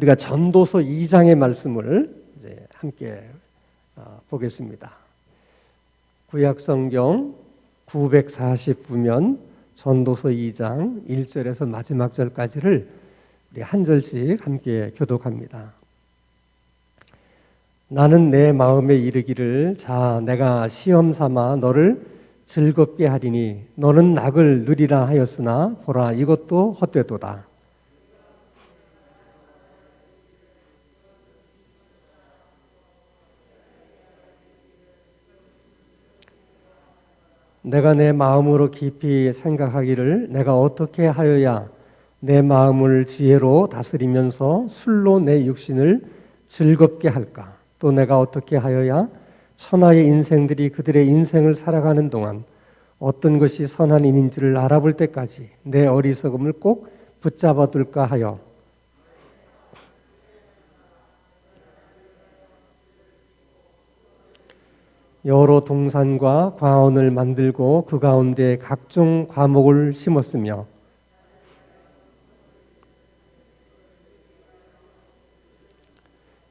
우리가 전도서 2장의 말씀을 이제 함께 보겠습니다. 구약성경 949면 전도서 2장 1절에서 마지막 절까지를 우리 한 절씩 함께 교독합니다. 나는 내 마음에 이르기를 자 내가 시험 삼아 너를 즐겁게 하리니 너는 낙을 누리라 하였으나 보라 이것도 헛되도다. 내가 내 마음으로 깊이 생각하기를 내가 어떻게 하여야 내 마음을 지혜로 다스리면서 술로 내 육신을 즐겁게 할까? 또 내가 어떻게 하여야 천하의 인생들이 그들의 인생을 살아가는 동안 어떤 것이 선한 일인지를 알아볼 때까지 내 어리석음을 꼭 붙잡아 둘까 하여 여러 동산과 과원을 만들고 그 가운데 각종 과목을 심었으며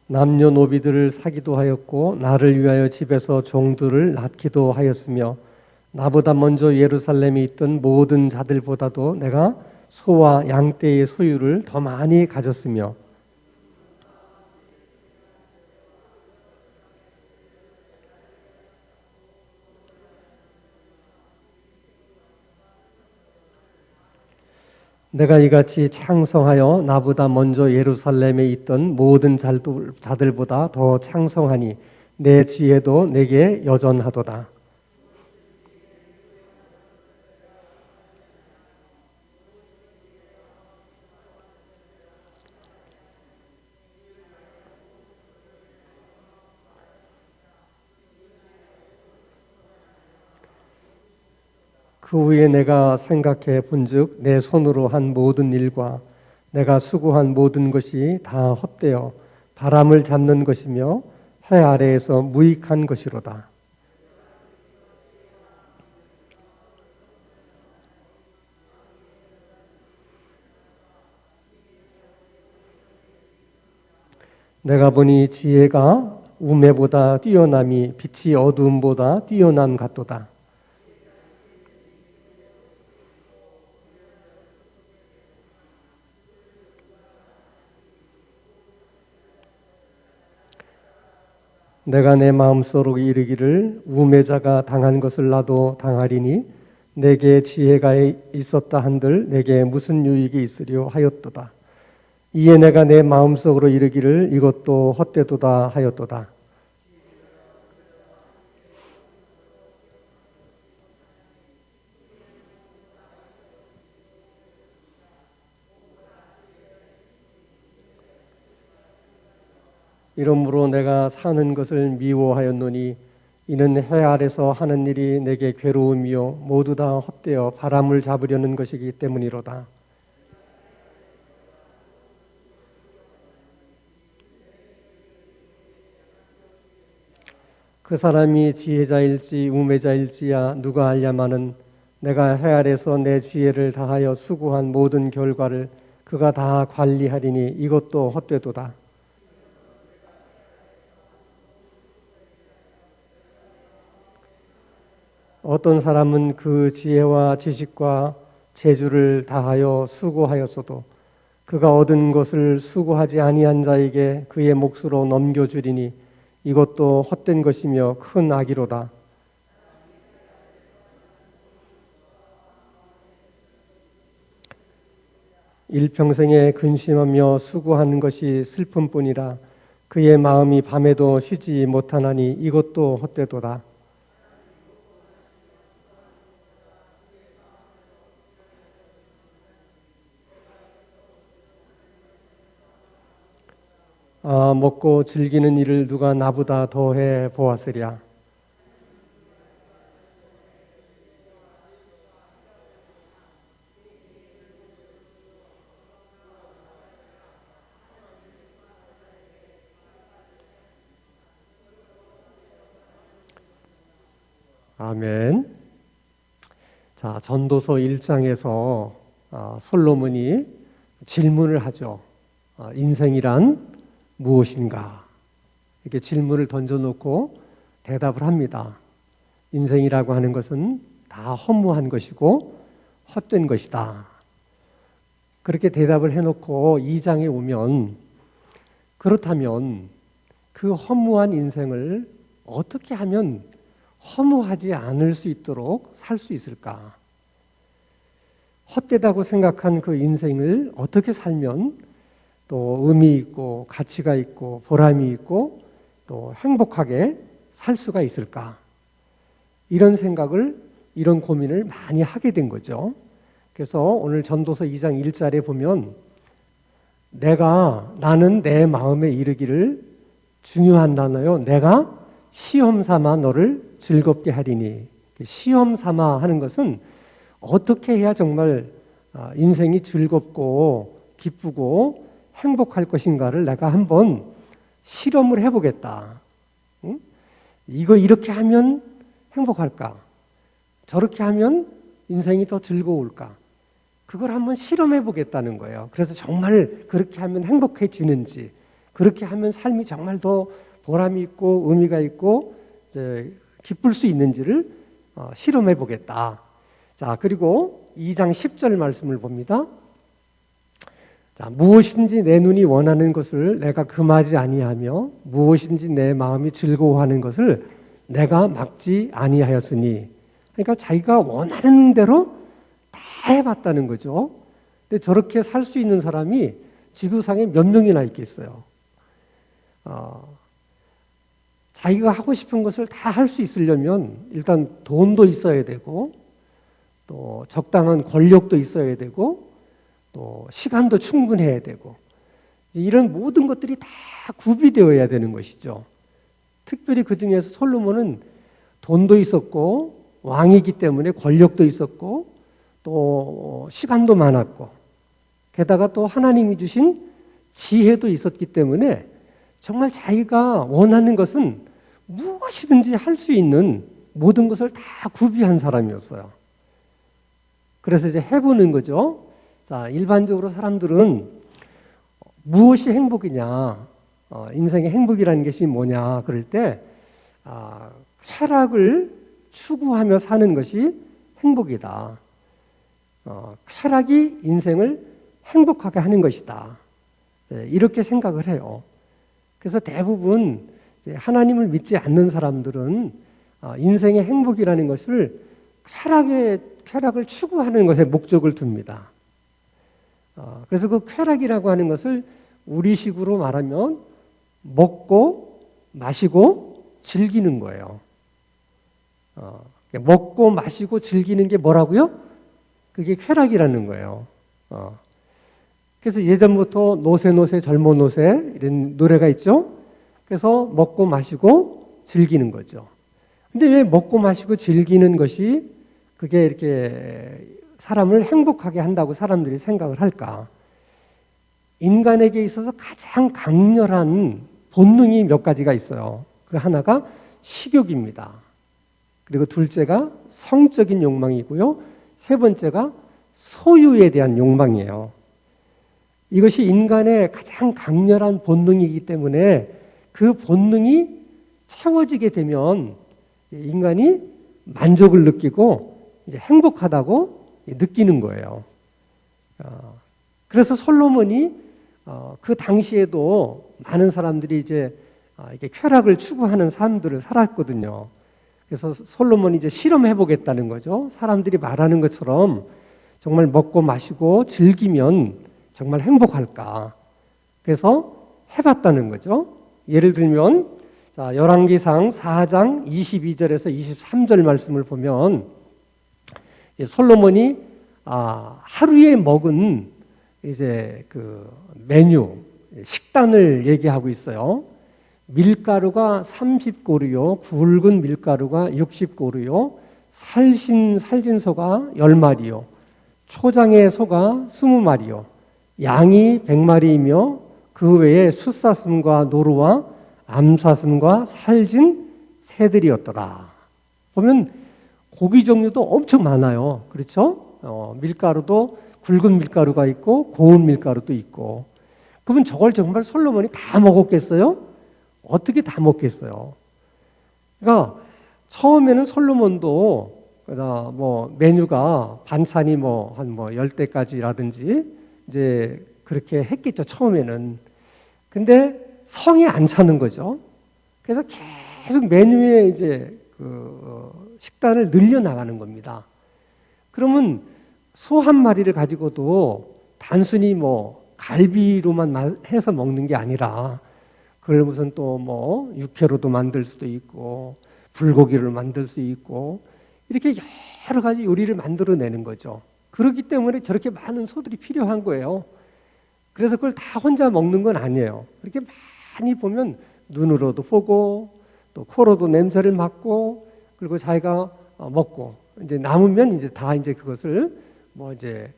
남녀노비들을 사기도 하였고 나를 위하여 집에서 종들을 낳기도 하였으며 나보다 먼저 예루살렘에 있던 모든 자들보다도 내가 소와 양떼의 소유를 더 많이 가졌으며 내가 이같이 창성하여 나보다 먼저 예루살렘에 있던 모든 자들보다 더 창성하니 내 지혜도 내게 여전하도다. 그 후에 내가 생각해 본즉 내 손으로 한 모든 일과 내가 수고한 모든 것이 다 헛되어 바람을 잡는 것이며 해 아래에서 무익한 것이로다. 내가 보니 지혜가 우매보다 뛰어남이 빛이 어두움보다 뛰어남 같도다. 내가 내 마음속으로 이르기를 우매자가 당한 것을 나도 당하리니 내게 지혜가 있었다 한들 내게 무슨 유익이 있으려 하였도다. 이에 내가 내 마음속으로 이르기를 이것도 헛되도다 하였도다. 이러므로 내가 사는 것을 미워하였노니 이는 해 아래서 하는 일이 내게 괴로움이요 모두 다 헛되어 바람을 잡으려는 것이기 때문이로다. 그 사람이 지혜자일지 우매자일지야 누가 알냐마는 내가 해 아래서 내 지혜를 다하여 수고한 모든 결과를 그가 다 관리하리니 이것도 헛되도다. 어떤 사람은 그 지혜와 지식과 재주를 다하여 수고하였어도 그가 얻은 것을 수고하지 아니한 자에게 그의 몫으로 넘겨주리니 이것도 헛된 것이며 큰 악이로다. 일평생에 근심하며 수고하는 것이 슬픔뿐이라 그의 마음이 밤에도 쉬지 못하나니 이것도 헛되도다. 먹고 즐기는 일을 누가 나보다 더해 보았으랴. 아멘. 자, 전도서 1장에서 솔로몬이 질문을 하죠. 인생이란 무엇인가? 이렇게 질문을 던져놓고 대답을 합니다. 인생이라고 하는 것은 다 허무한 것이고 헛된 것이다. 그렇게 대답을 해놓고 2장에 오면, 그렇다면 그 허무한 인생을 어떻게 하면 허무하지 않을 수 있도록 살 수 있을까? 헛되다고 생각한 그 인생을 어떻게 살면 또 의미 있고 가치가 있고 보람이 있고 또 행복하게 살 수가 있을까? 이런 생각을, 이런 고민을 많이 하게 된 거죠. 그래서 오늘 전도서 2장 1절에 보면 나는 내 마음에 이르기를, 중요한 단어요. 내가 시험 삼아 너를 즐겁게 하리니. 시험 삼아 하는 것은 어떻게 해야 정말 인생이 즐겁고 기쁘고 행복할 것인가를 내가 한번 실험을 해보겠다. 응? 이거 이렇게 하면 행복할까? 저렇게 하면 인생이 더 즐거울까? 그걸 한번 실험해 보겠다는 거예요. 그래서 정말 그렇게 하면 행복해지는지, 그렇게 하면 삶이 정말 더 보람이 있고 의미가 있고 기쁠 수 있는지를 실험해 보겠다. 자, 그리고 2장 10절 말씀을 봅니다. 자, 무엇인지 내 눈이 원하는 것을 내가 금하지 아니하며 무엇인지 내 마음이 즐거워하는 것을 내가 막지 아니하였으니. 그러니까 자기가 원하는 대로 다 해봤다는 거죠. 근데 저렇게 살 수 있는 사람이 지구상에 몇 명이나 있겠어요. 자기가 하고 싶은 것을 다 할 수 있으려면 일단 돈도 있어야 되고 또 적당한 권력도 있어야 되고 또 시간도 충분해야 되고 이런 모든 것들이 다 구비되어야 되는 것이죠. 특별히 그 중에서 솔로몬은 돈도 있었고 왕이기 때문에 권력도 있었고 또 시간도 많았고 게다가 또 하나님이 주신 지혜도 있었기 때문에 정말 자기가 원하는 것은 무엇이든지 할 수 있는 모든 것을 다 구비한 사람이었어요. 그래서 이제 해보는 거죠. 자, 일반적으로 사람들은 무엇이 행복이냐, 인생의 행복이라는 것이 뭐냐 그럴 때 쾌락을 추구하며 사는 것이 행복이다. 쾌락이 인생을 행복하게 하는 것이다. 이렇게 생각을 해요. 그래서 대부분 하나님을 믿지 않는 사람들은 인생의 행복이라는 것을 쾌락을 추구하는 것에 목적을 둡니다. 그래서 그 쾌락이라고 하는 것을 우리식으로 말하면 먹고 마시고 즐기는 거예요. 먹고 마시고 즐기는 게 뭐라고요? 그게 쾌락이라는 거예요. 그래서 예전부터 노세 젊어 노세 이런 노래가 있죠. 그래서 먹고 마시고 즐기는 거죠. 근데 왜 먹고 마시고 즐기는 것이 그게 이렇게 사람을 행복하게 한다고 사람들이 생각을 할까? 인간에게 있어서 가장 강렬한 본능이 몇 가지가 있어요. 그 하나가 식욕입니다. 그리고 둘째가 성적인 욕망이고요. 세 번째가 소유에 대한 욕망이에요. 이것이 인간의 가장 강렬한 본능이기 때문에 그 본능이 채워지게 되면 인간이 만족을 느끼고 이제 행복하다고 느끼는 거예요. 그래서 솔로몬이 그 당시에도 많은 사람들이 이제 이렇게 쾌락을 추구하는 삶들을 살았거든요. 그래서 솔로몬이 이제 실험해 보겠다는 거죠. 사람들이 말하는 것처럼 정말 먹고 마시고 즐기면 정말 행복할까? 그래서 해봤다는 거죠. 예를 들면 자, 열왕기상 4장 22절에서 23절 말씀을 보면 솔로몬이 하루에 먹은 이제 그 메뉴 식단을 얘기하고 있어요. 밀가루가 30고루요, 굵은 밀가루가 60고루요, 살진 소가 10마리요, 초장의 소가 20마리요, 양이 100마리이며 그 외에 숫사슴과 노루와 암사슴과 살진 새들이었더라. 보면 고기 종류도 엄청 많아요. 그렇죠? 밀가루도 굵은 밀가루가 있고 고운 밀가루도 있고 그러면 저걸 정말 솔로몬이 다 먹었겠어요? 어떻게 다 먹겠어요? 그러니까 처음에는 솔로몬도 뭐 메뉴가 반찬이 뭐 한 뭐 10대까지라든지 이제 그렇게 했겠죠, 처음에는. 근데 성이 안 차는 거죠. 그래서 계속 메뉴에 이제 그 식단을 늘려 나가는 겁니다. 그러면 소 한 마리를 가지고도 단순히 뭐 갈비로만 해서 먹는 게 아니라 그걸 무슨 또 뭐 육회로도 만들 수도 있고 불고기를 만들 수 있고 이렇게 여러 가지 요리를 만들어내는 거죠. 그렇기 때문에 저렇게 많은 소들이 필요한 거예요. 그래서 그걸 다 혼자 먹는 건 아니에요. 그렇게 많이 보면 눈으로도 보고 또 코로도 냄새를 맡고 그리고 자기가 먹고 이제 남으면 이제 다 이제 그것을 뭐 이제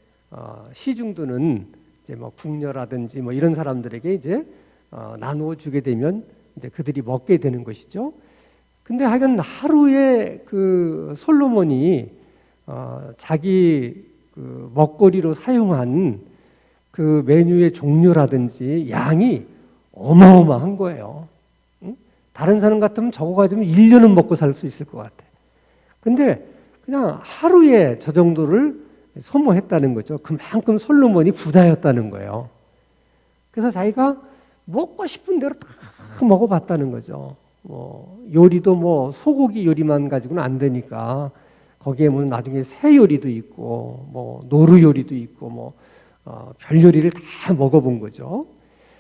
시중드는 이제 뭐 궁녀라든지 뭐 이런 사람들에게 이제 나누어 주게 되면 이제 그들이 먹게 되는 것이죠. 근데 하여간 하루에 그 솔로몬이 자기 그 먹거리로 사용한 그 메뉴의 종류라든지 양이 어마어마한 거예요. 응? 다른 사람 같으면 저거 가지고 1년은 먹고 살 수 있을 것 같아. 근데 그냥 하루에 저 정도를 소모했다는 거죠. 그만큼 솔로몬이 부자였다는 거예요. 그래서 자기가 먹고 싶은 대로 다 먹어봤다는 거죠. 뭐 요리도 뭐 소고기 요리만 가지고는 안 되니까 거기에 뭐 나중에 새 요리도 있고 뭐 노루 요리도 있고 뭐 별 요리를 다 먹어본 거죠.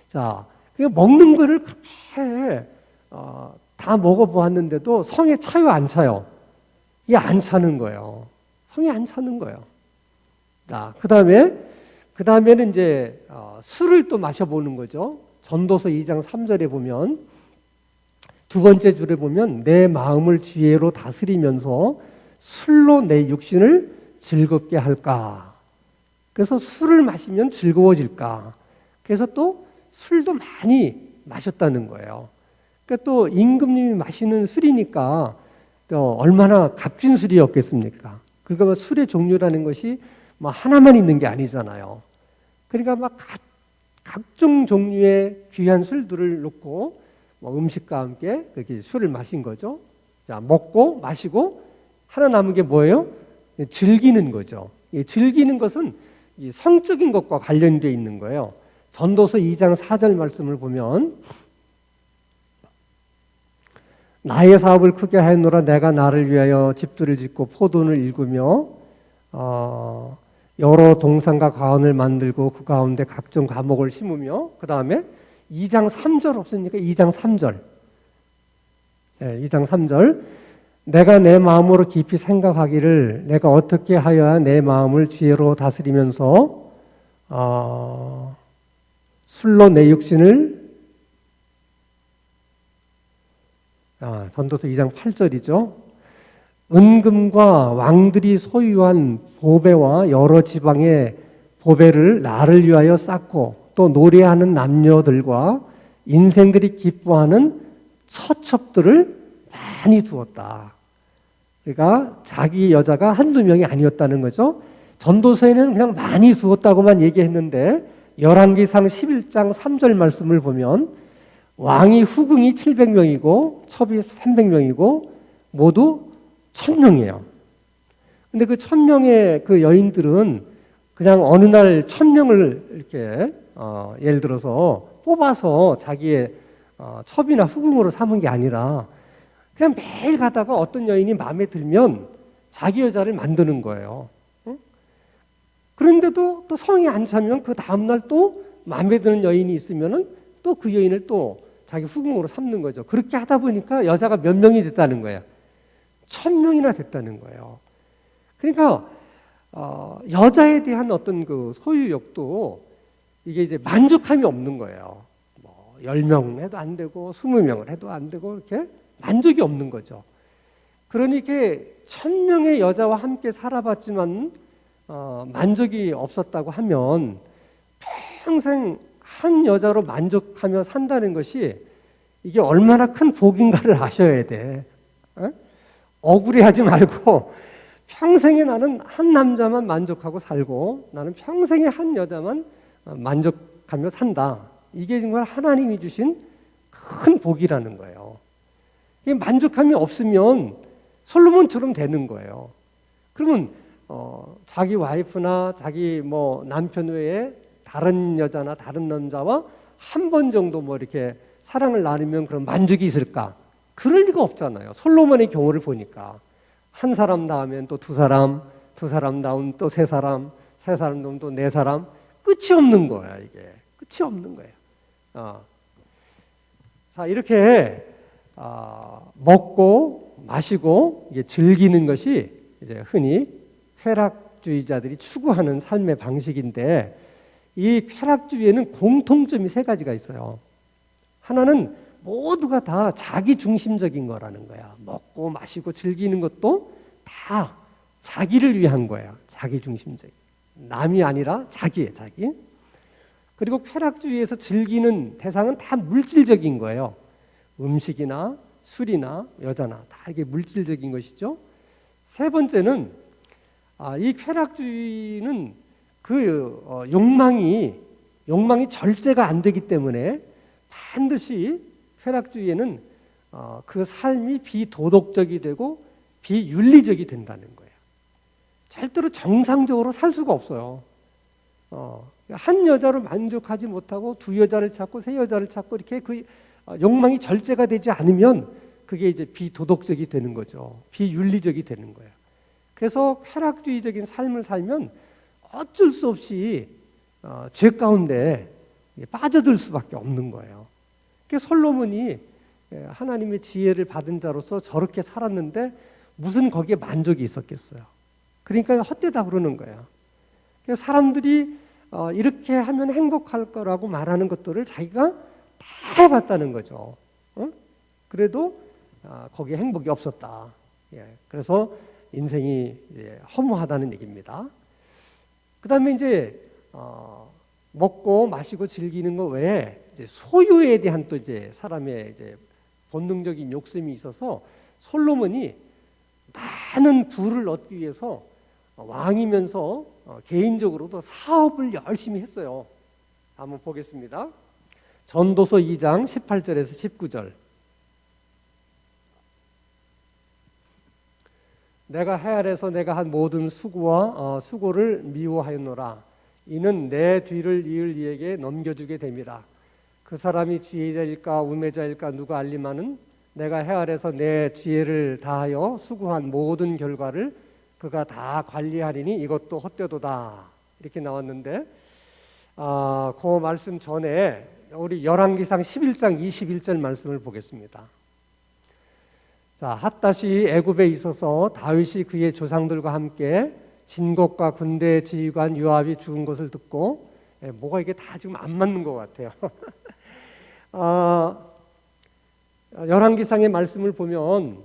자, 먹는 거를 그렇게 다 먹어보았는데도 성에 차요, 안 차요? 이게 안 차는 거예요. 성에 안 차는 거예요. 자, 그다음에는 이제 술을 또 마셔보는 거죠. 전도서 2장 3절에 보면 두 번째 줄에 보면 내 마음을 지혜로 다스리면서 술로 내 육신을 즐겁게 할까. 그래서 술을 마시면 즐거워질까. 그래서 또 술도 많이 마셨다는 거예요. 그러니까 또 임금님이 마시는 술이니까 또 얼마나 값진 술이었겠습니까? 그러니까 뭐 술의 종류라는 것이 뭐 하나만 있는 게 아니잖아요. 그러니까 막 각종 종류의 귀한 술들을 놓고 뭐 음식과 함께 그렇게 술을 마신 거죠. 자, 먹고 마시고 하나 남은 게 뭐예요? 즐기는 거죠. 즐기는 것은 이 성적인 것과 관련되어 있는 거예요. 전도서 2장 4절 말씀을 보면 나의 사업을 크게 하였노라. 내가 나를 위하여 집들을 짓고 포도를 일구며 여러 동산과 가운을 만들고 그 가운데 각종 과목을 심으며 그 다음에 2장 3절 없으니까 2장 3절. 네, 2장 3절. 내가 내 마음으로 깊이 생각하기를 내가 어떻게 하여야 내 마음을 지혜로 다스리면서 술로 내 육신을 전도서 2장 8절이죠. 은금과 왕들이 소유한 보배와 여러 지방의 보배를 나를 위하여 쌓고 또 노래하는 남녀들과 인생들이 기뻐하는 처첩들을 많이 두었다. 그러니까 자기 여자가 한두 명이 아니었다는 거죠. 전도서에는 그냥 많이 두었다고만 얘기했는데 열왕기상 11장 3절 말씀을 보면 왕이 후궁이 700명이고 첩이 300명이고 모두 1000명이에요. 근데 그 1000명의 그 여인들은 그냥 어느 날 1000명을 이렇게 예를 들어서 뽑아서 자기의 첩이나 후궁으로 삼은 게 아니라 그냥 매일 가다가 어떤 여인이 마음에 들면 자기 여자를 만드는 거예요. 응? 그런데도 또 성이 안 차면 그 다음날 또 마음에 드는 여인이 있으면은 또 그 여인을 또 자기 후궁으로 삼는 거죠. 그렇게 하다 보니까 여자가 몇 명이 됐다는 거예요. 1000명이나 됐다는 거예요. 그러니까 여자에 대한 어떤 그 소유욕도 이게 이제 만족함이 없는 거예요. 뭐 10명 해도 안 되고 20명을 해도 안 되고 이렇게 만족이 없는 거죠. 그러니까 1000명의 여자와 함께 살아봤지만 만족이 없었다고 하면 평생 한 여자로 만족하며 산다는 것이 이게 얼마나 큰 복인가를 아셔야 돼. 억울해하지 말고 평생에 나는 한 남자만 만족하고 살고 나는 평생에 한 여자만 만족하며 산다. 이게 정말 하나님이 주신 큰 복이라는 거예요. 이게 만족함이 없으면 솔로몬처럼 되는 거예요. 그러면 자기 와이프나 자기 뭐 남편 외에 다른 여자나 다른 남자와 한 번 정도 뭐 이렇게 사랑을 나누면 그런 만족이 있을까? 그럴 리가 없잖아요. 솔로몬의 경우를 보니까 한 사람 낳으면 또 두 사람, 두 사람 낳으면 또 세 사람, 세 사람 낳으면 또 네 사람, 끝이 없는 거야. 이게 끝이 없는 거예요. 자, 이렇게 먹고 마시고 이게 즐기는 것이 이제 흔히 쾌락주의자들이 추구하는 삶의 방식인데, 이 쾌락주의에는 공통점이 세 가지가 있어요. 하나는 모두가 다 자기 중심적인 거라는 거야. 먹고 마시고 즐기는 것도 다 자기를 위한 거야. 자기 중심적인. 남이 아니라 자기예요, 자기. 그리고 쾌락주의에서 즐기는 대상은 다 물질적인 거예요. 음식이나 술이나 여자나 다 이게 물질적인 것이죠. 세 번째는 이 쾌락주의는 그 욕망이 절제가 안 되기 때문에 반드시 쾌락주의에는 그 삶이 비도덕적이 되고 비윤리적이 된다는 거예요. 절대로 정상적으로 살 수가 없어요. 한 여자로 만족하지 못하고 두 여자를 찾고 세 여자를 찾고 이렇게 그 욕망이 절제가 되지 않으면 그게 이제 비도덕적이 되는 거죠. 비윤리적이 되는 거예요. 그래서 쾌락주의적인 삶을 살면 어쩔 수 없이 죄 가운데 빠져들 수밖에 없는 거예요. 그래서 솔로몬이 하나님의 지혜를 받은 자로서 저렇게 살았는데 무슨 거기에 만족이 있었겠어요. 그러니까 헛되다 그러는 거예요. 그래서 사람들이 이렇게 하면 행복할 거라고 말하는 것들을 자기가 다 해봤다는 거죠. 그래도 거기에 행복이 없었다. 그래서 인생이 이제 허무하다는 얘기입니다. 그 다음에 이제 먹고 마시고 즐기는 것 외에 이제 소유에 대한 또 이제 사람의 이제 본능적인 욕심이 있어서 솔로몬이 많은 부를 얻기 위해서 왕이면서 개인적으로도 사업을 열심히 했어요. 한번 보겠습니다. 전도서 2장 18절에서 19절. 내가 해 아래서 내가 한 모든 수고와 수고를 미워하였노라. 이는 내 뒤를 이을 이에게 넘겨주게 됨이라. 그 사람이 지혜자일까 우매자일까 누가 알리마는 내가 해 아래서 내 지혜를 다하여 수고한 모든 결과를 그가 다 관리하리니 이것도 헛되도다. 이렇게 나왔는데 그 말씀 전에 우리 열왕기상 11장 21절 말씀을 보겠습니다. 자, 핫닷이 애굽에 있어서 다윗이 그의 조상들과 함께 진곡과 군대 지휘관 요압이 죽은 것을 듣고 뭐가 이게 다 지금 안 맞는 것 같아요. 열왕기상의 말씀을 보면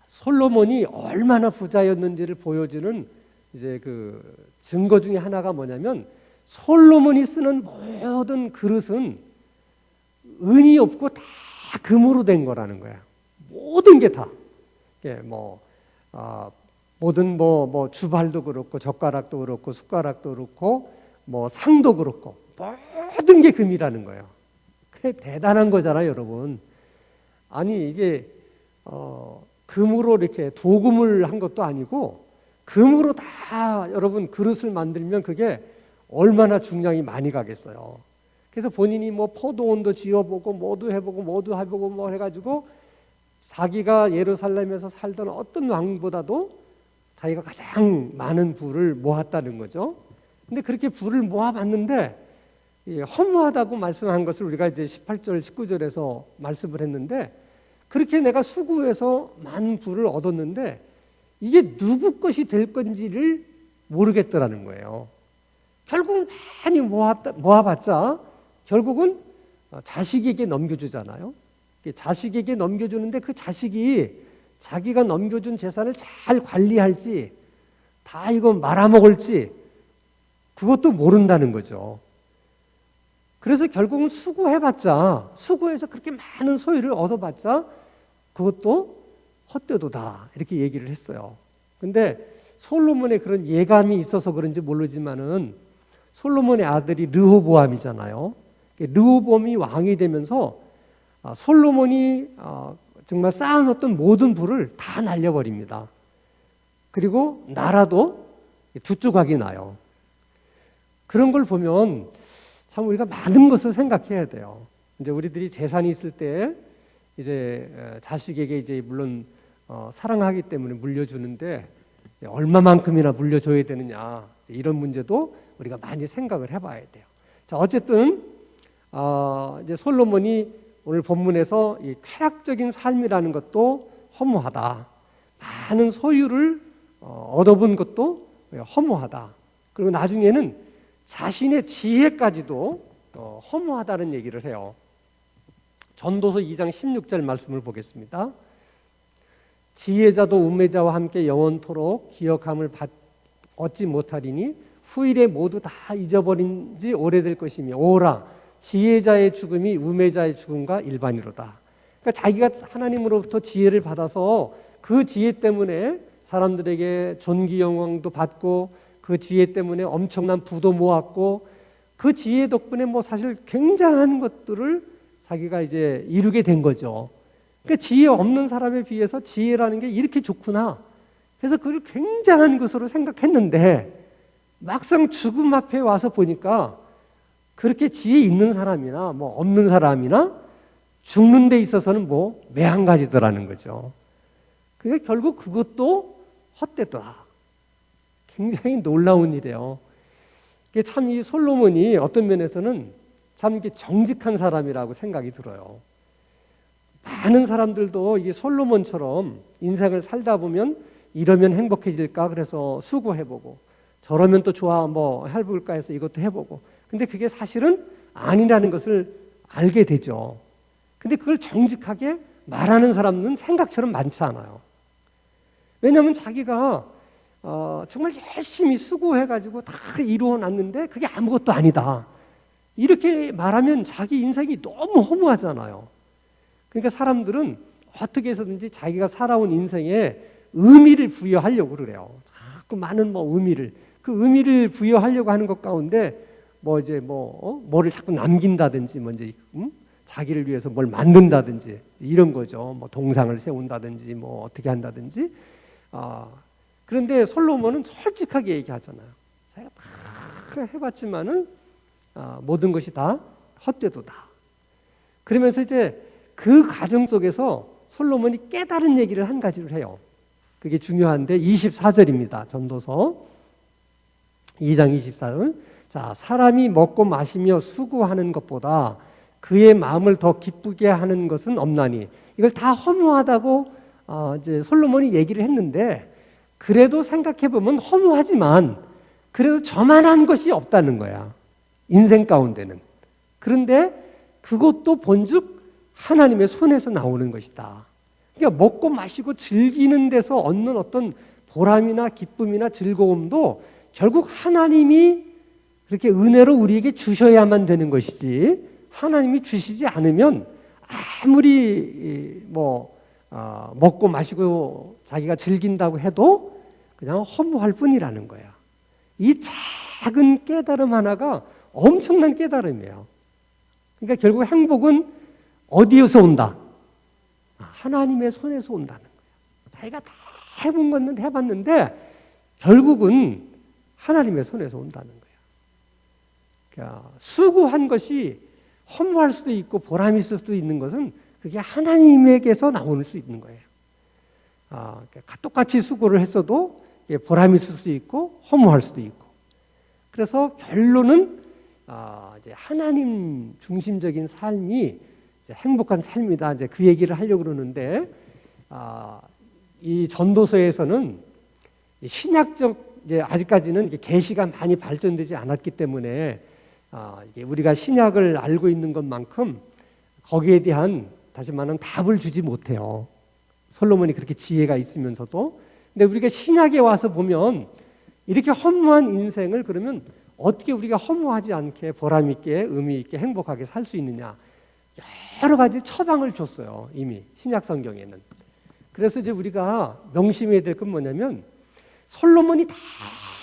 솔로몬이 얼마나 부자였는지를 보여주는 이제 그 증거 중에 하나가 뭐냐면 솔로몬이 쓰는 모든 그릇은 은이 없고 다 금으로 된 거라는 거야. 모든 게 다. 모든 주발도 그렇고 젓가락도 그렇고 숟가락도 그렇고 상도 그렇고 모든 게 금이라는 거예요. 그게 대단한 거잖아요, 여러분. 아니 이게 금으로 이렇게 도금을 한 것도 아니고 금으로 다 여러분 그릇을 만들면 그게 얼마나 중량이 많이 가겠어요. 그래서 본인이 포도원도 지어보고 뭐도 해보고 해가지고 자기가 예루살렘에서 살던 어떤 왕보다도 자기가 가장 많은 부를 모았다는 거죠. 근데 그렇게 부를 모아봤는데 허무하다고 말씀한 것을 우리가 이제 18절, 19절에서 말씀을 했는데 그렇게 내가 수고해서 많은 부를 얻었는데 이게 누구 것이 될 건지를 모르겠더라는 거예요. 결국은 많이 모아봤자 결국은 자식에게 넘겨주잖아요. 자식에게 넘겨주는데 그 자식이 자기가 넘겨준 재산을 잘 관리할지 다 이거 말아먹을지 그것도 모른다는 거죠. 그래서 결국은 수고해서 그렇게 많은 소유를 얻어봤자 그것도 헛되도다 이렇게 얘기를 했어요. 근데 솔로몬의 그런 예감이 있어서 그런지 모르지만은 솔로몬의 아들이 르호보암이잖아요. 르호보암이 왕이 되면서 솔로몬이 정말 쌓아놓던 모든 부를 다 날려버립니다. 그리고 나라도 두 조각이 나요. 그런 걸 보면 참 우리가 많은 것을 생각해야 돼요. 이제 우리들이 재산이 있을 때 이제 자식에게 이제 물론 사랑하기 때문에 물려주는데 얼마만큼이나 물려줘야 되느냐, 이런 문제도 우리가 많이 생각을 해봐야 돼요. 자, 어쨌든 이제 솔로몬이 오늘 본문에서 이 쾌락적인 삶이라는 것도 허무하다. 많은 소유를 얻어본 것도 허무하다. 그리고 나중에는 자신의 지혜까지도 허무하다는 얘기를 해요. 전도서 2장 16절 말씀을 보겠습니다. 지혜자도 우매자와 함께 영원토록 기억함을 얻지 못하리니 후일에 모두 다 잊어버린 지 오래될 것이며 오라 지혜자의 죽음이 우매자의 죽음과 일반이로다. 그러니까 자기가 하나님으로부터 지혜를 받아서 그 지혜 때문에 사람들에게 존귀 영광도 받고 그 지혜 때문에 엄청난 부도 모았고 그 지혜 덕분에 뭐 사실 굉장한 것들을 자기가 이제 이루게 된 거죠. 그러니까 지혜 없는 사람에 비해서 지혜라는 게 이렇게 좋구나. 그래서 그걸 굉장한 것으로 생각했는데 막상 죽음 앞에 와서 보니까 그렇게 지혜 있는 사람이나 뭐 없는 사람이나 죽는 데 있어서는 뭐 매한가지더라는 거죠. 그러니까 결국 그것도 헛되더라. 굉장히 놀라운 일이에요. 참 이 솔로몬이 어떤 면에서는 참 정직한 사람이라고 생각이 들어요. 많은 사람들도 이게 솔로몬처럼 인생을 살다 보면 이러면 행복해질까 그래서 수고해보고 저러면 또 좋아 뭐 해볼까 해서 이것도 해보고 근데 그게 사실은 아니라는 것을 알게 되죠. 근데 그걸 정직하게 말하는 사람은 생각처럼 많지 않아요. 왜냐하면 자기가 정말 열심히 수고해가지고 다 이루어놨는데 그게 아무것도 아니다. 이렇게 말하면 자기 인생이 너무 허무하잖아요. 그러니까 사람들은 어떻게 해서든지 자기가 살아온 인생에 의미를 부여하려고 그래요. 자꾸 많은 의미를. 그 의미를 부여하려고 하는 것 가운데 이제 뭐를 자꾸 남긴다든지 이제 자기를 위해서 뭘 만든다든지 이런 거죠. 동상을 세운다든지 어떻게 한다든지. 그런데 솔로몬은 솔직하게 얘기하잖아요. 자기가 다 해봤지만은 모든 것이 다 헛되도다. 그러면서 이제 그 과정 속에서 솔로몬이 깨달은 얘기를 한 가지를 해요. 그게 중요한데 24절입니다. 전도서 2장 24절. 자, 사람이 먹고 마시며 수고하는 것보다 그의 마음을 더 기쁘게 하는 것은 없나니. 이걸 다 허무하다고 이제 솔로몬이 얘기를 했는데 그래도 생각해 보면 허무하지만 그래도 저만한 것이 없다는 거야. 인생 가운데는. 그런데 그것도 본즉 하나님의 손에서 나오는 것이다. 그러니까 먹고 마시고 즐기는 데서 얻는 어떤 보람이나 기쁨이나 즐거움도 결국 하나님이 그렇게 은혜로 우리에게 주셔야만 되는 것이지 하나님이 주시지 않으면 아무리 먹고 마시고 자기가 즐긴다고 해도 그냥 허무할 뿐이라는 거야. 이 작은 깨달음 하나가 엄청난 깨달음이에요. 그러니까 결국 행복은 어디에서 온다? 하나님의 손에서 온다는 거예요. 자기가 다 해본 건 해봤는데 결국은 하나님의 손에서 온다는 거예요. 그러니까 수고한 것이 허무할 수도 있고 보람이 있을 수도 있는 것은 그게 하나님에게서 나올 수 있는 거예요. 그러니까 똑같이 수고를 했어도 보람이 있을 수 있고 허무할 수도 있고. 그래서 결론은 이제 하나님 중심적인 삶이 이제 행복한 삶이다. 이제 그 얘기를 하려고 그러는데 이 전도서에서는 신약적 이제 아직까지는 계시가 많이 발전되지 않았기 때문에 이게 우리가 신약을 알고 있는 것만큼 거기에 대한 다시 말하면 답을 주지 못해요. 솔로몬이 그렇게 지혜가 있으면서도. 근데 우리가 신약에 와서 보면 이렇게 허무한 인생을 그러면 어떻게 우리가 허무하지 않게 보람 있게 의미 있게 행복하게 살 수 있느냐. 여러 가지 처방을 줬어요. 이미 신약 성경에는. 그래서 이제 우리가 명심해야 될 건 뭐냐면 솔로몬이 다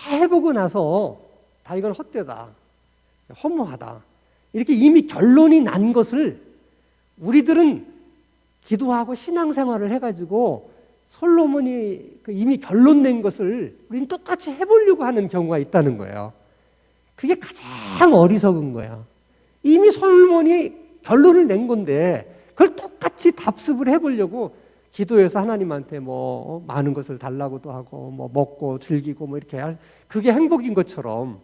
해보고 나서 다 이건 헛되다. 허무하다. 이렇게 이미 결론이 난 것을 우리들은 기도하고 신앙생활을 해가지고 솔로몬이 이미 결론 낸 것을 우리는 똑같이 해보려고 하는 경우가 있다는 거예요. 그게 가장 어리석은 거야. 이미 솔로몬이 결론을 낸 건데 그걸 똑같이 답습을 해보려고 기도해서 하나님한테 뭐 많은 것을 달라고도 하고 뭐 먹고 즐기고 뭐 이렇게 그게 행복인 것처럼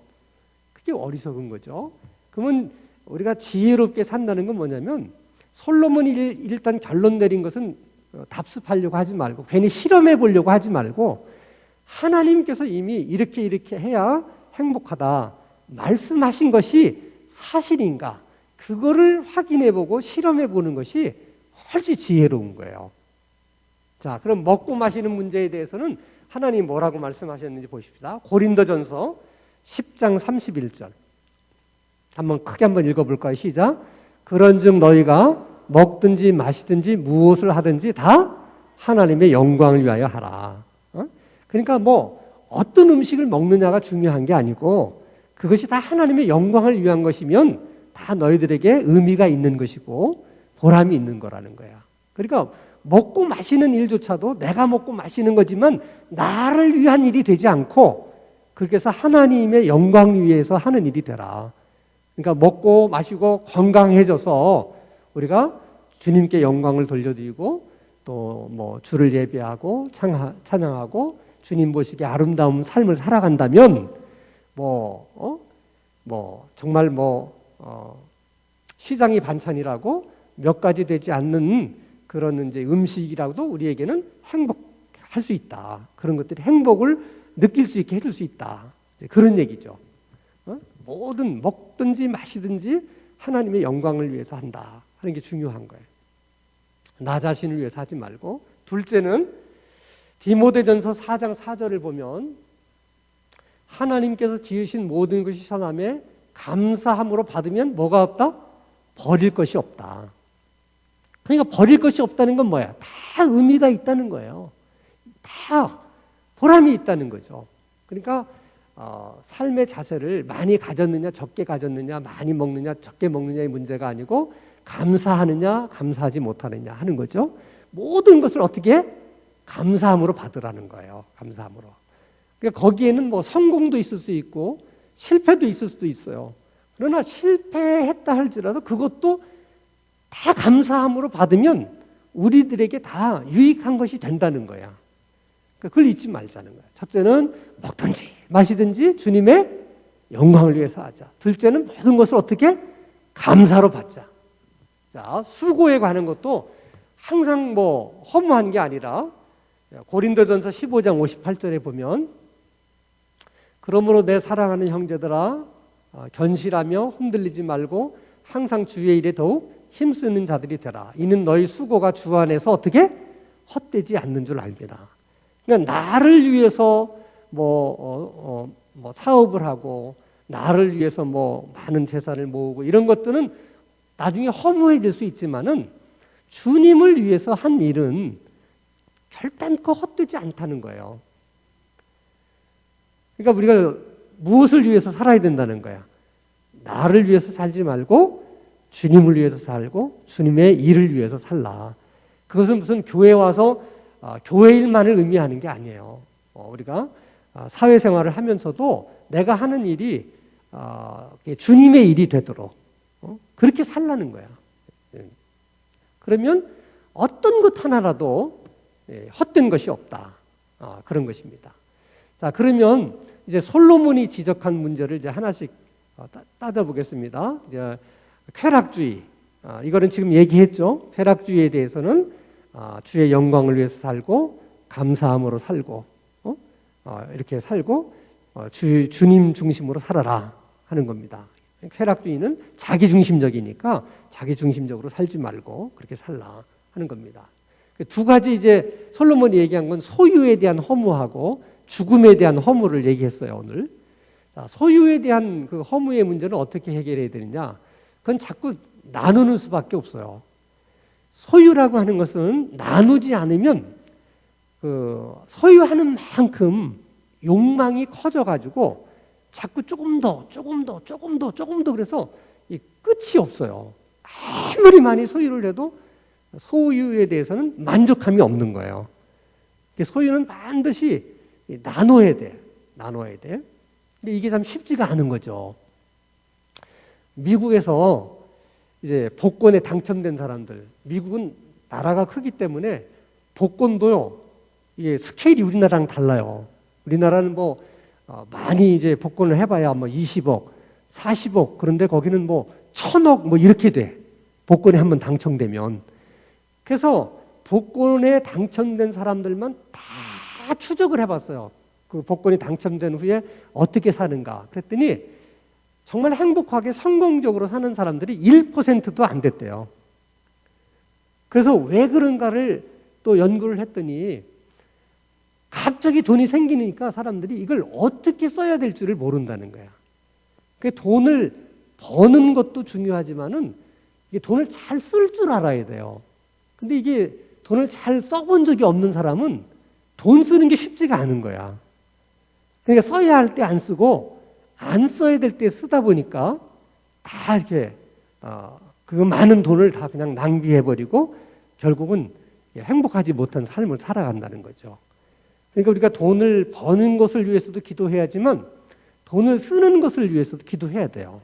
그게 어리석은 거죠. 그러면 우리가 지혜롭게 산다는 건 뭐냐면 솔로몬이 일단 결론 내린 것은 답습하려고 하지 말고 괜히 실험해 보려고 하지 말고 하나님께서 이미 이렇게 해야 행복하다 말씀하신 것이 사실인가 그거를 확인해 보고 실험해 보는 것이 훨씬 지혜로운 거예요. 자, 그럼 먹고 마시는 문제에 대해서는 하나님 뭐라고 말씀하셨는지 보십시다. 고린도전서 10장 31절 한번 크게 한번 읽어볼까요? 시작. 그런즉 너희가 먹든지 마시든지 무엇을 하든지 다 하나님의 영광을 위하여 하라. 그러니까 뭐 어떤 음식을 먹느냐가 중요한 게 아니고 그것이 다 하나님의 영광을 위한 것이면 다 너희들에게 의미가 있는 것이고 보람이 있는 거라는 거야. 그러니까 먹고 마시는 일조차도 내가 먹고 마시는 거지만 나를 위한 일이 되지 않고 그렇게 해서 하나님의 영광 위해서 하는 일이 되라. 그러니까 먹고 마시고 건강해져서 우리가 주님께 영광을 돌려드리고 또 뭐 주를 예배하고 찬양하고 주님 보시기에 아름다운 삶을 살아간다면 정말 시장이 반찬이라고 몇 가지 되지 않는 그런 이제 음식이라도 우리에게는 행복할 수 있다. 그런 것들이 행복을 느낄 수 있게 해줄 수 있다. 그런 얘기죠. 뭐든 먹든지 마시든지 하나님의 영광을 위해서 한다 하는 게 중요한 거예요. 나 자신을 위해서 하지 말고. 둘째는 디모데전서 4장 4절을 보면 하나님께서 지으신 모든 것이 선함에 감사함으로 받으면 뭐가 없다? 버릴 것이 없다. 그러니까 버릴 것이 없다는 건 뭐야? 다 의미가 있다는 거예요. 다 보람이 있다는 거죠. 그러니까 삶의 자세를 많이 가졌느냐 적게 가졌느냐 많이 먹느냐 적게 먹느냐의 문제가 아니고 감사하느냐 감사하지 못하느냐 하는 거죠. 모든 것을 어떻게 감사함으로 받으라는 거예요. 감사함으로. 그러니까 거기에는 뭐 성공도 있을 수 있고 실패도 있을 수도 있어요. 그러나 실패했다 할지라도 그것도 다 감사함으로 받으면 우리들에게 다 유익한 것이 된다는 거야. 그걸 잊지 말자는 거야. 첫째는 먹든지 마시든지 주님의 영광을 위해서 하자. 둘째는 모든 것을 어떻게? 감사로 받자. 자, 수고에 관한 것도 항상 허무한 게 아니라 고린도전서 15장 58절에 보면 그러므로 내 사랑하는 형제들아 견실하며 흔들리지 말고 항상 주의 일에 더욱 힘쓰는 자들이 되라. 이는 너희 수고가 주 안에서 어떻게 헛되지 않는 줄 알미라. 그러니까 나를 위해서 사업을 하고 나를 위해서 많은 재산을 모으고 이런 것들은 나중에 허무해질 수 있지만은 주님을 위해서 한 일은 결단코 헛되지 않다는 거예요. 그러니까 우리가 무엇을 위해서 살아야 된다는 거야? 나를 위해서 살지 말고 주님을 위해서 살고 주님의 일을 위해서 살라. 그것은 무슨 교회 와서 교회 일만을 의미하는 게 아니에요. 우리가 사회생활을 하면서도 내가 하는 일이 주님의 일이 되도록 그렇게 살라는 거야. 그러면 어떤 것 하나라도 헛된 것이 없다. 그런 것입니다. 자, 그러면 이제 솔로몬이 지적한 문제를 이제 하나씩 따져보겠습니다. 이제 쾌락주의. 이거는 지금 얘기했죠. 쾌락주의에 대해서는 주의 영광을 위해서 살고 감사함으로 살고 이렇게 살고 주님 중심으로 살아라 하는 겁니다. 쾌락주의는 자기중심적이니까 자기중심적으로 살지 말고 그렇게 살라 하는 겁니다. 두 가지 이제 솔로몬이 얘기한 건 소유에 대한 허무하고 죽음에 대한 허무를 얘기했어요, 오늘. 자, 소유에 대한 그 허무의 문제는 어떻게 해결해야 되느냐? 그건 자꾸 나누는 수밖에 없어요. 소유라고 하는 것은 나누지 않으면 그 소유하는 만큼 욕망이 커져가지고 자꾸 조금 더 그래서 이 끝이 없어요. 아무리 많이 소유를 해도 소유에 대해서는 만족함이 없는 거예요. 소유는 반드시 나눠야 돼. 나눠야 돼. 근데 이게 참 쉽지가 않은 거죠. 미국에서 이제 복권에 당첨된 사람들, 미국은 나라가 크기 때문에 복권도요, 이게 스케일이 우리나라랑 달라요. 우리나라는 뭐 많이 이제 복권을 해봐야 뭐 20억, 40억, 그런데 거기는 뭐 1000억 뭐 이렇게 돼. 복권에 한번 당첨되면. 그래서 복권에 당첨된 사람들만 다 추적을 해봤어요. 그 복권이 당첨된 후에 어떻게 사는가. 그랬더니 정말 행복하게 성공적으로 사는 사람들이 1%도 안 됐대요. 그래서 왜 그런가를 또 연구를 했더니 갑자기 돈이 생기니까 사람들이 이걸 어떻게 써야 될 줄을 모른다는 거야. 그 돈을 버는 것도 중요하지만은 이게 돈을 잘 쓸 줄 알아야 돼요. 근데 이게 돈을 잘 써본 적이 없는 사람은 돈 쓰는 게 쉽지가 않은 거야. 그러니까 써야 할 때 안 쓰고 안 써야 될 때 쓰다 보니까 다 이렇게 그 많은 돈을 다 그냥 낭비해버리고 결국은 행복하지 못한 삶을 살아간다는 거죠. 그러니까 우리가 돈을 버는 것을 위해서도 기도해야지만 돈을 쓰는 것을 위해서도 기도해야 돼요.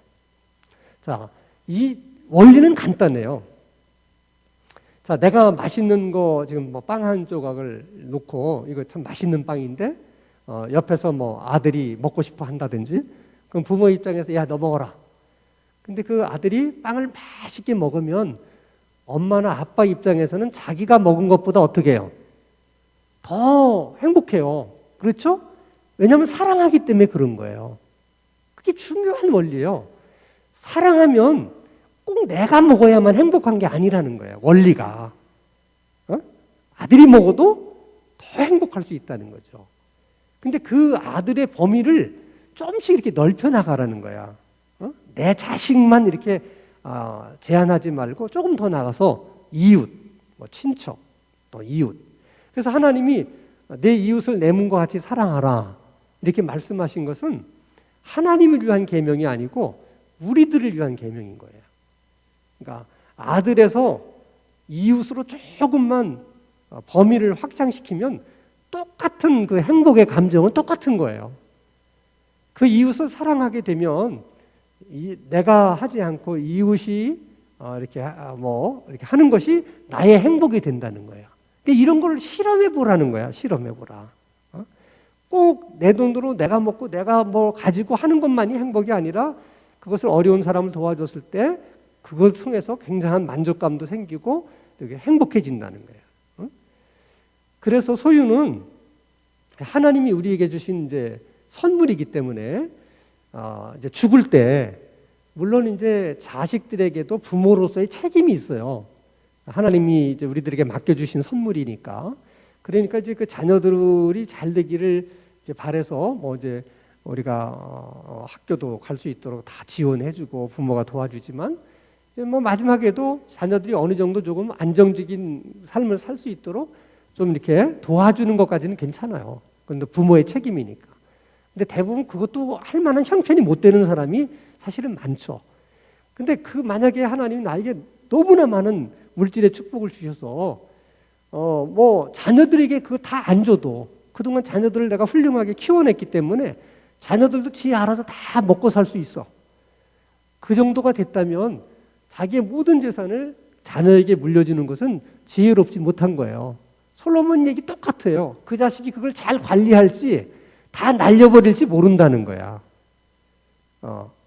자, 이 원리는 간단해요. 자, 내가 맛있는 거 지금 뭐 빵 한 조각을 놓고 이거 참 맛있는 빵인데 옆에서 뭐 아들이 먹고 싶어 한다든지 그럼 부모 입장에서 야, 너 먹어라. 근데 그 아들이 빵을 맛있게 먹으면 엄마나 아빠 입장에서는 자기가 먹은 것보다 어떻게 해요? 더 행복해요. 그렇죠? 왜냐하면 사랑하기 때문에 그런 거예요. 그게 중요한 원리예요. 사랑하면 꼭 내가 먹어야만 행복한 게 아니라는 거예요. 원리가. 아들이 먹어도 더 행복할 수 있다는 거죠. 근데 그 아들의 범위를 조금씩 이렇게 넓혀 나가라는 거야. 내 자식만 이렇게 제한하지 말고 조금 더 나가서 이웃, 뭐 친척, 또 이웃. 그래서 하나님이 내 이웃을 내 몸과 같이 사랑하라 이렇게 말씀하신 것은 하나님을 위한 계명이 아니고 우리들을 위한 계명인 거예요. 그러니까 아들에서 이웃으로 조금만 범위를 확장시키면 똑같은 그 행복의 감정은 똑같은 거예요. 그 이웃을 사랑하게 되면 내가 하지 않고 이웃이 이렇게 하는 것이 나의 행복이 된다는 거예요. 이런 걸 실험해 보라는 거야. 실험해 보라. 꼭 내 돈으로 내가 먹고 내가 뭐 가지고 하는 것만이 행복이 아니라 그것을 어려운 사람을 도와줬을 때 그걸 통해서 굉장한 만족감도 생기고 되게 행복해진다는 거예요. 그래서 소유는 하나님이 우리에게 주신 이제 선물이기 때문에 이제 죽을 때 물론 이제 자식들에게도 부모로서의 책임이 있어요. 하나님이 이제 우리들에게 맡겨주신 선물이니까. 그러니까 이제 그 자녀들이 잘 되기를 이제 바래서 뭐 이제 우리가 학교도 갈 수 있도록 다 지원해주고 부모가 도와주지만 이제 뭐 마지막에도 자녀들이 어느 정도 조금 안정적인 삶을 살 수 있도록 좀 이렇게 도와주는 것까지는 괜찮아요. 그런데 부모의 책임이니까. 근데 대부분 그것도 할 만한 형편이 못 되는 사람이 사실은 많죠. 근데 만약에 하나님이 나에게 너무나 많은 물질의 축복을 주셔서 뭐 자녀들에게 그거 다 안 줘도 그동안 자녀들을 내가 훌륭하게 키워냈기 때문에 자녀들도 지 알아서 다 먹고 살 수 있어. 그 정도가 됐다면 자기의 모든 재산을 자녀에게 물려주는 것은 지혜롭지 못한 거예요. 솔로몬 얘기 똑같아요. 그 자식이 그걸 잘 관리할지 다 날려버릴지 모른다는 거야.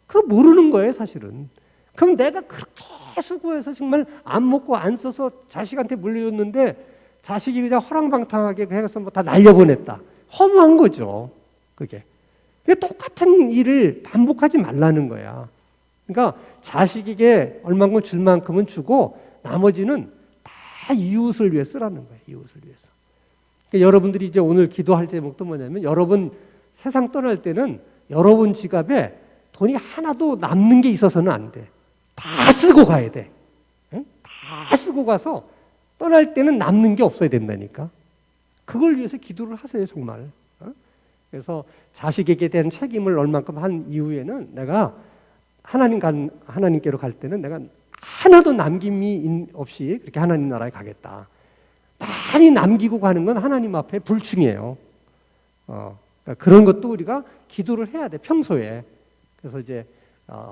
그거 모르는 거예요, 사실은. 그럼 내가 그렇게 수고해서 정말 안 먹고 안 써서 자식한테 물려줬는데 자식이 그냥 허랑방탕하게 해서 뭐 다 날려보냈다. 허무한 거죠, 그게. 똑같은 일을 반복하지 말라는 거야. 그러니까 자식에게 얼마만큼 줄 만큼은 주고 나머지는 다 이웃을 위해 쓰라는 거예요. 이웃을 위해서. 그러니까 여러분들이 이제 오늘 기도할 제목도 뭐냐면 여러분 세상 떠날 때는 여러분 지갑에 돈이 하나도 남는 게 있어서는 안 돼. 다 쓰고 가야 돼. 응? 다 쓰고 가서 떠날 때는 남는 게 없어야 된다니까. 그걸 위해서 기도를 하세요, 정말. 그래서 자식에게 대한 책임을 얼만큼 한 이후에는 내가 하나님께로 갈 때는 내가 하나도 남김이 없이 그렇게 하나님 나라에 가겠다. 많이 남기고 가는 건 하나님 앞에 불충이에요. 그러니까 그런 것도 우리가 기도를 해야 돼, 평소에. 그래서 이제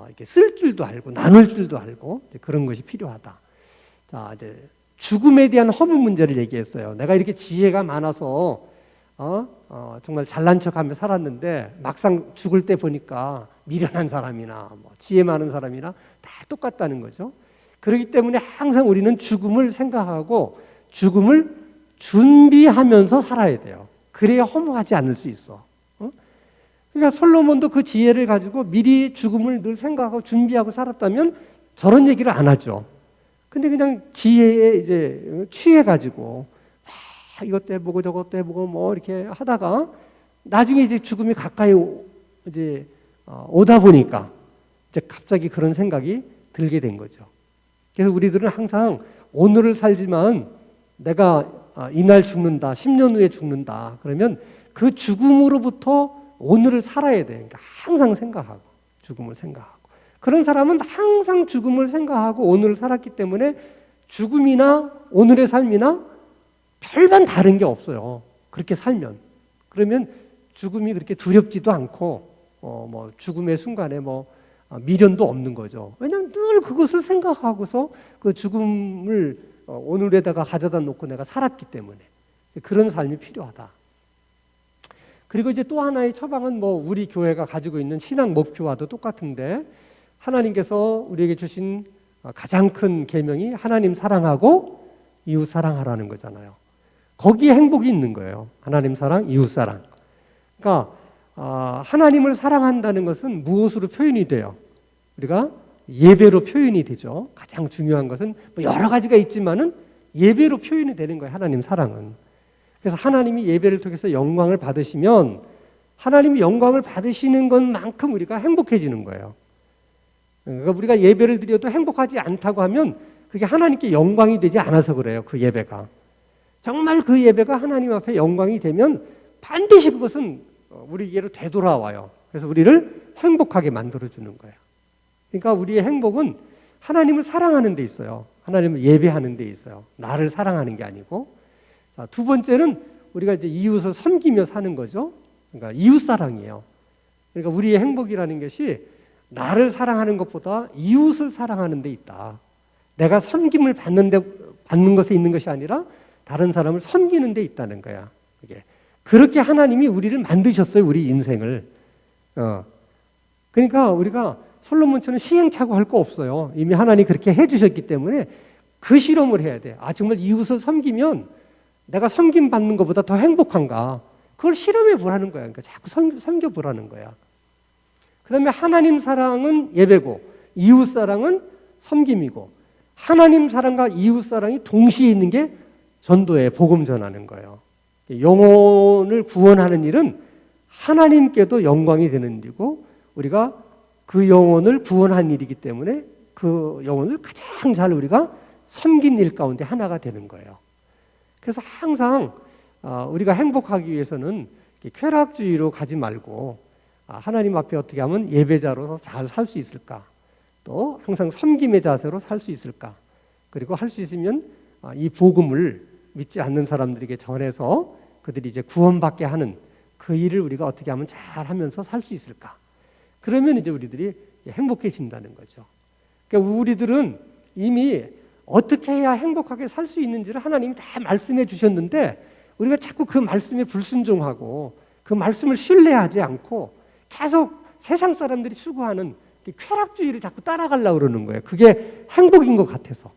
이렇게 쓸 줄도 알고 나눌 줄도 알고 이제 그런 것이 필요하다. 자, 이제 죽음에 대한 허무 문제를 얘기했어요. 내가 이렇게 지혜가 많아서 정말 잘난 척하며 살았는데 막상 죽을 때 보니까 미련한 사람이나 뭐 지혜 많은 사람이나 다 똑같다는 거죠. 그렇기 때문에 항상 우리는 죽음을 생각하고 죽음을 준비하면서 살아야 돼요. 그래야 허무하지 않을 수 있어. 그러니까 솔로몬도 그 지혜를 가지고 미리 죽음을 늘 생각하고 준비하고 살았다면 저런 얘기를 안 하죠. 근데 그냥 지혜에 이제 취해가지고 이것도 해보고 저것도 해보고 뭐 이렇게 하다가 나중에 이제 죽음이 가까이 이제 오다 보니까 이제 갑자기 그런 생각이 들게 된 거죠. 그래서 우리들은 항상 오늘을 살지만 내가 이날 죽는다, 10년 후에 죽는다. 그러면 그 죽음으로부터 오늘을 살아야 돼. 그러니까 항상 생각하고 죽음을 생각하고. 그런 사람은 항상 죽음을 생각하고 오늘을 살았기 때문에 죽음이나 오늘의 삶이나 별반 다른 게 없어요. 그렇게 살면. 그러면 죽음이 그렇게 두렵지도 않고 뭐 죽음의 순간에 뭐 미련도 없는 거죠. 왜냐하면 늘 그것을 생각하고서 그 죽음을 오늘에다가 가져다 놓고 내가 살았기 때문에 그런 삶이 필요하다. 그리고 이제 또 하나의 처방은 뭐 우리 교회가 가지고 있는 신앙 목표와도 똑같은데 하나님께서 우리에게 주신 가장 큰 계명이 하나님 사랑하고 이웃 사랑하라는 거잖아요. 거기에 행복이 있는 거예요. 하나님 사랑, 이웃 사랑. 그러니까 하나님을 사랑한다는 것은 무엇으로 표현이 돼요? 우리가 예배로 표현이 되죠. 가장 중요한 것은 뭐 여러 가지가 있지만은 예배로 표현이 되는 거예요. 하나님 사랑은. 그래서 하나님이 예배를 통해서 영광을 받으시면 하나님이 영광을 받으시는 것만큼 우리가 행복해지는 거예요. 그러니까 우리가 예배를 드려도 행복하지 않다고 하면 그게 하나님께 영광이 되지 않아서 그래요. 그 예배가. 정말 그 예배가 하나님 앞에 영광이 되면 반드시 그것은 우리에게로 되돌아와요. 그래서 우리를 행복하게 만들어주는 거예요. 그러니까 우리의 행복은 하나님을 사랑하는 데 있어요. 하나님을 예배하는 데 있어요. 나를 사랑하는 게 아니고. 자, 두 번째는 우리가 이제 이웃을 섬기며 사는 거죠. 그러니까 이웃 사랑이에요. 그러니까 우리의 행복이라는 것이 나를 사랑하는 것보다 이웃을 사랑하는 데 있다. 내가 섬김을 받는 것에 있는 것이 아니라 다른 사람을 섬기는 데 있다는 거야. 이게. 그렇게 하나님이 우리를 만드셨어요. 우리 인생을. 그러니까 우리가 솔로몬처럼 시행착오할 거 없어요. 이미 하나님이 그렇게 해주셨기 때문에 그 실험을 해야 돼. 정말 이웃을 섬기면 내가 섬김 받는 것보다 더 행복한가? 그걸 실험해 보라는 거야. 그러니까 자꾸 섬겨 보라는 거야. 그다음에 하나님 사랑은 예배고 이웃 사랑은 섬김이고 하나님 사랑과 이웃 사랑이 동시에 있는 게 전도에 복음 전하는 거예요. 영혼을 구원하는 일은 하나님께도 영광이 되는 일이고 우리가 그 영혼을 구원한 일이기 때문에 그 영혼을 가장 잘 우리가 섬긴 일 가운데 하나가 되는 거예요. 그래서 항상 우리가 행복하기 위해서는 쾌락주의로 가지 말고 하나님 앞에 어떻게 하면 예배자로서 잘 살 수 있을까? 또 항상 섬김의 자세로 살 수 있을까? 그리고 할 수 있으면 이 복음을 믿지 않는 사람들에게 전해서 그들이 이제 구원받게 하는 그 일을 우리가 어떻게 하면 잘 하면서 살 수 있을까? 그러면 이제 우리들이 행복해진다는 거죠. 그러니까 우리들은 이미 어떻게 해야 행복하게 살 수 있는지를 하나님이 다 말씀해 주셨는데 우리가 자꾸 그 말씀에 불순종하고 그 말씀을 신뢰하지 않고 계속 세상 사람들이 추구하는 쾌락주의를 자꾸 따라가려고 그러는 거예요. 그게 행복인 것 같아서.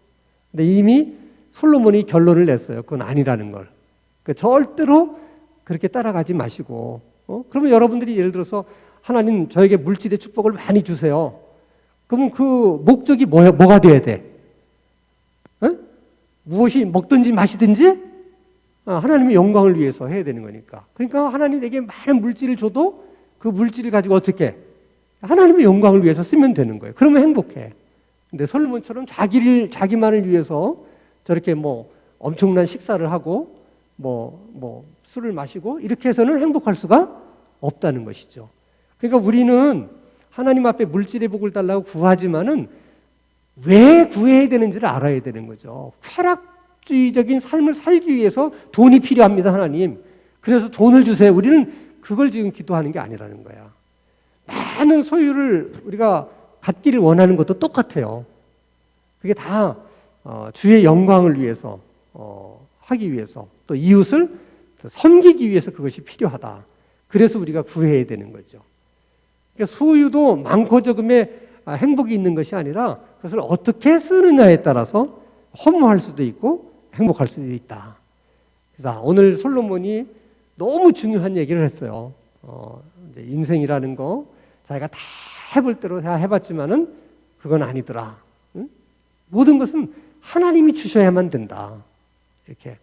근데 이미 솔로몬이 결론을 냈어요. 그건 아니라는 걸. 그러니까 절대로 그렇게 따라가지 마시고 그러면 여러분들이 예를 들어서 하나님 저에게 물질의 축복을 많이 주세요. 그러면 그 목적이 뭐가 돼야 돼? 무엇이 먹든지 마시든지 하나님의 영광을 위해서 해야 되는 거니까. 그러니까 하나님 내게 많은 물질을 줘도 그 물질을 가지고 어떻게 하나님의 영광을 위해서 쓰면 되는 거예요. 그러면 행복해. 근데 솔로몬처럼 자기만을 위해서 저렇게 뭐 엄청난 식사를 하고 뭐 술을 마시고 이렇게 해서는 행복할 수가 없다는 것이죠. 그러니까 우리는 하나님 앞에 물질의 복을 달라고 구하지만은 왜 구해야 되는지를 알아야 되는 거죠. 쾌락주의적인 삶을 살기 위해서 돈이 필요합니다, 하나님. 그래서 돈을 주세요. 우리는 그걸 지금 기도하는 게 아니라는 거야. 많은 소유를 우리가 갖기를 원하는 것도 똑같아요. 그게 다 주의 영광을 위해서 하기 위해서 또 이웃을 섬기기 위해서 그것이 필요하다. 그래서 우리가 구해야 되는 거죠. 그러니까 소유도 많고 적음에 행복이 있는 것이 아니라 그것을 어떻게 쓰느냐에 따라서 허무할 수도 있고 행복할 수도 있다. 그래서 오늘 솔로몬이 너무 중요한 얘기를 했어요. 이제 인생이라는 거 자기가 다 해볼 대로 다 해봤지만은 그건 아니더라. 응? 모든 것은 하나님이 주셔야만 된다. 이렇게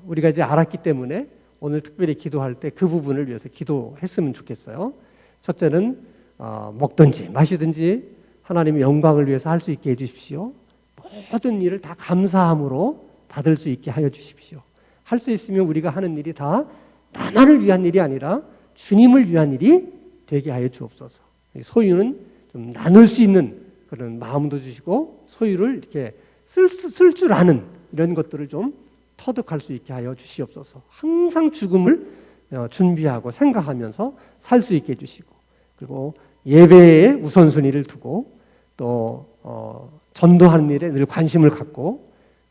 우리가 이제 알았기 때문에 오늘 특별히 기도할 때 그 부분을 위해서 기도했으면 좋겠어요. 첫째는 먹든지 마시든지 하나님의 영광을 위해서 할 수 있게 해주십시오. 모든 일을 다 감사함으로 받을 수 있게 하여 주십시오. 할 수 있으면 우리가 하는 일이 다 나만을 위한 일이 아니라 주님을 위한 일이 되게 하여 주옵소서. 소유는 좀 나눌 수 있는 그런 마음도 주시고 소유를 이렇게 쓸 줄 아는 이런 것들을 좀 터득할 수 있게 하여 주시옵소서. 항상 죽음을 준비하고 생각하면서 살 수 있게 해주시고, 그리고 예배에 우선순위를 두고 또 전도하는 일에 늘 관심을 갖고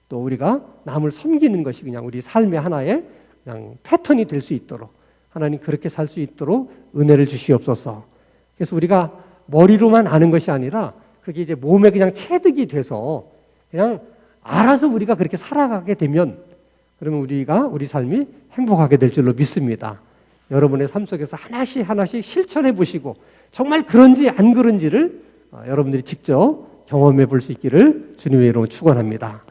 또 우리가 남을 섬기는 것이 그냥 우리 삶의 하나의 그냥 패턴이 될 수 있도록 하나님 그렇게 살 수 있도록 은혜를 주시옵소서. 그래서 우리가 머리로만 아는 것이 아니라 그게 이제 몸에 그냥 체득이 돼서 그냥 알아서 우리가 그렇게 살아가게 되면 그러면 우리 삶이 행복하게 될 줄로 믿습니다. 여러분의 삶 속에서 하나씩 하나씩 실천해 보시고 정말 그런지 안 그런지를 여러분들이 직접 경험해 볼 수 있기를 주님의 이름으로 축원합니다.